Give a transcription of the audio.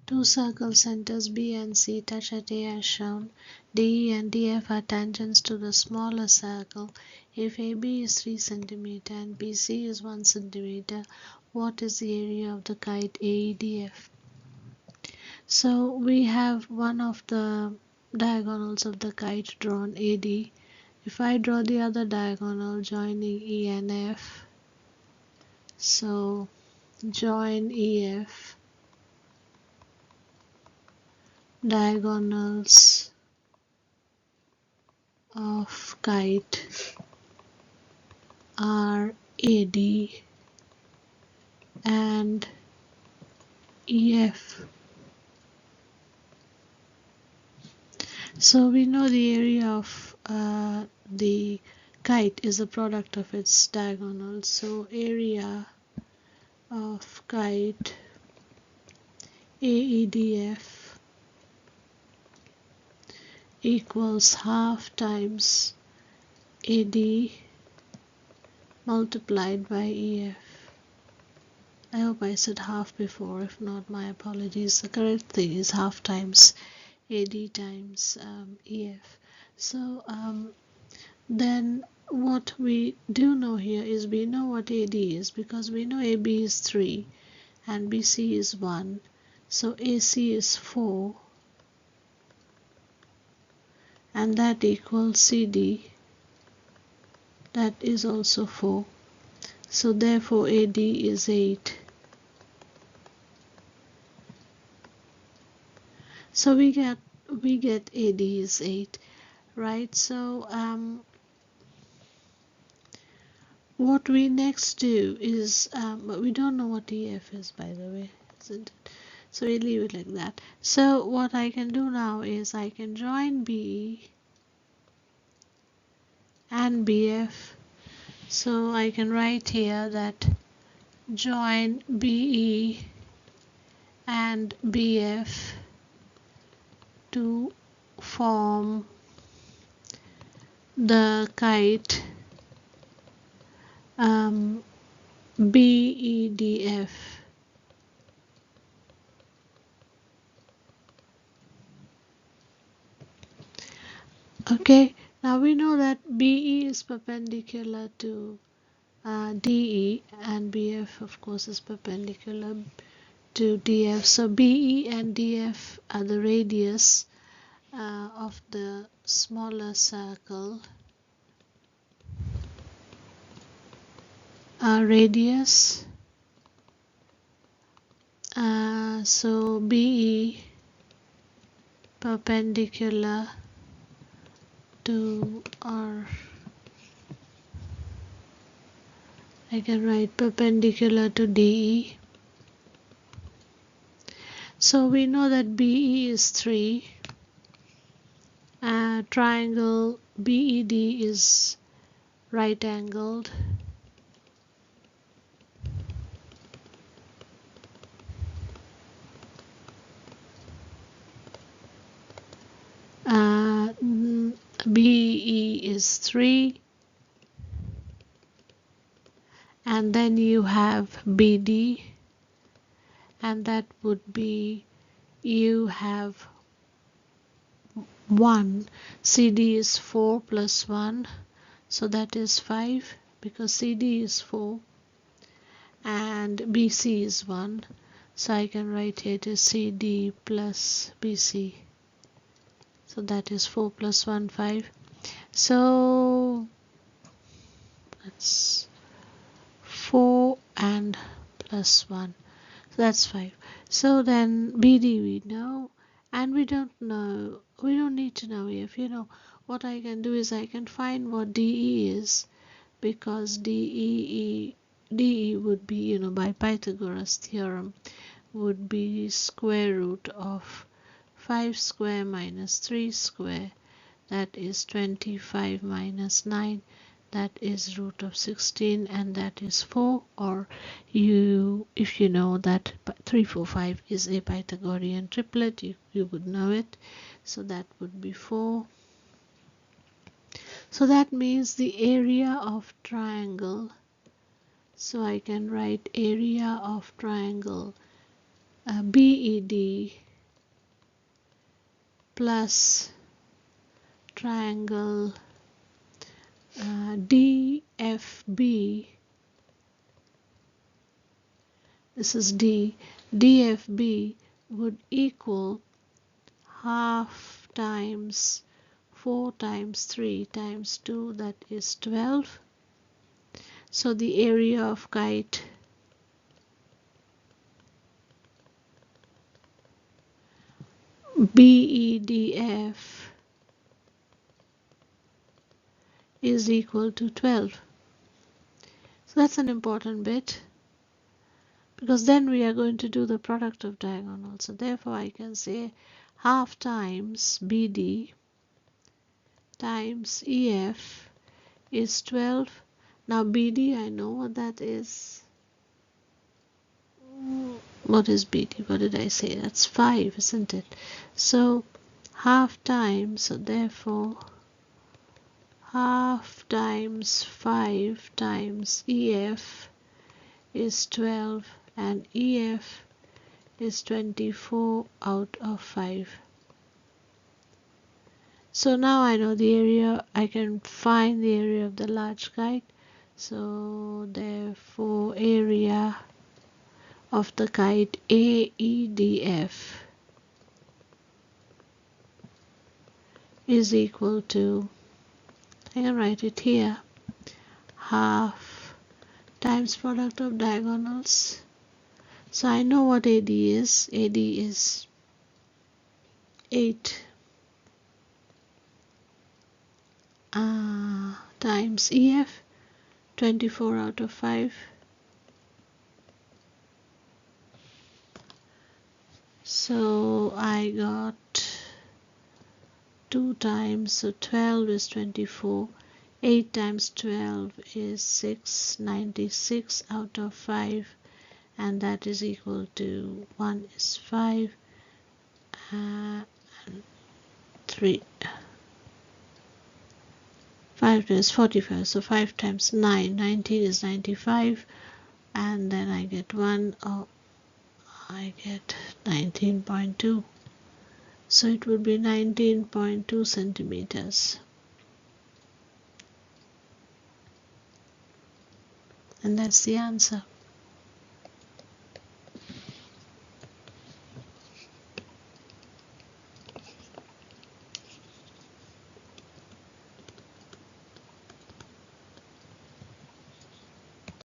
Two circle centers B and C touch at A as shown. DE and DF are tangents to the smaller circle. If AB is 3 cm and BC is 1 cm, what is the area of the kite AEDF? So we have one of the diagonals of the kite drawn AD. If I draw the other diagonal joining E and F, so join EF, diagonals of kite are AD and EF. So we know the area of the kite is the product of its diagonals. So area of kite AEDF equals half times AD multiplied by EF. I hope I said half before, if not my apologies. The correct thing is half times AD times EF. So then what we do know here is we know what AD is, because we know AB is 3 and BC is 1. So AC is 4 and that equals CD, that is also 4. So therefore AD is 8. So we get AD is 8, right? So what we next do is, but we don't know what EF is, by the way, isn't it? So we leave it like that. So what I can do now is I can join BE and BF. So I can write here that join BE and BF to form the kite BEDF. Okay, now we know that BE is perpendicular to DE and BF of course is perpendicular to DF. So BE and DF are the radius of the smaller circle. Radius. So BE perpendicular to, or I can write perpendicular to DE. So we know that BE is 3. Triangle BED is right angled. BE is 3. And then you have BD, and that would be, you have 1. CD is 4 plus 1, so that is 5, because CD is 4 and BC is 1. So I can write here it is CD plus BC. So that is 4 plus 1, 5. So that's 4 and plus 1. So that's 5. So then BD we know, and we don't need to know if, what I can do is I can find what DE is, because DE would be, by Pythagoras theorem, would be square root of 5 square minus 3 square, that is 25 minus 9, that is root of 16, and that is 4. Or if you know that 3, 4, 5 is a Pythagorean triplet, you would know it. So that would be 4. So that means the area of triangle. So I can write area of triangle BED plus triangle DFB, this is D, DFB would equal half times 4 times 3 times 2, that is 12. So the area of kite BEDF is equal to 12. So that's an important bit, because then we are going to do the product of diagonals. So therefore I can say half times BD times EF is 12. Now BD, I know what that is. What is BD? What did I say? That's 5, isn't it? So half times, so therefore half times 5 times EF is 12, and EF is 24 out of 5. So now I know the area, I can find the area of the large kite. So therefore area of the kite AEDF is equal to, I can write it here, half times product of diagonals. So I know what AD is. AD is 8 times EF, 24 out of 5. So I got 2 times, so 12 is 24. 8 times 12 is 696 out of 5, and that is equal to 1 is 5 and 3. 5 is 45, so 5 times 9, 19 is 95, and then I get 1, I get 19.2. So it would be 19.2 centimeters. And that's the answer.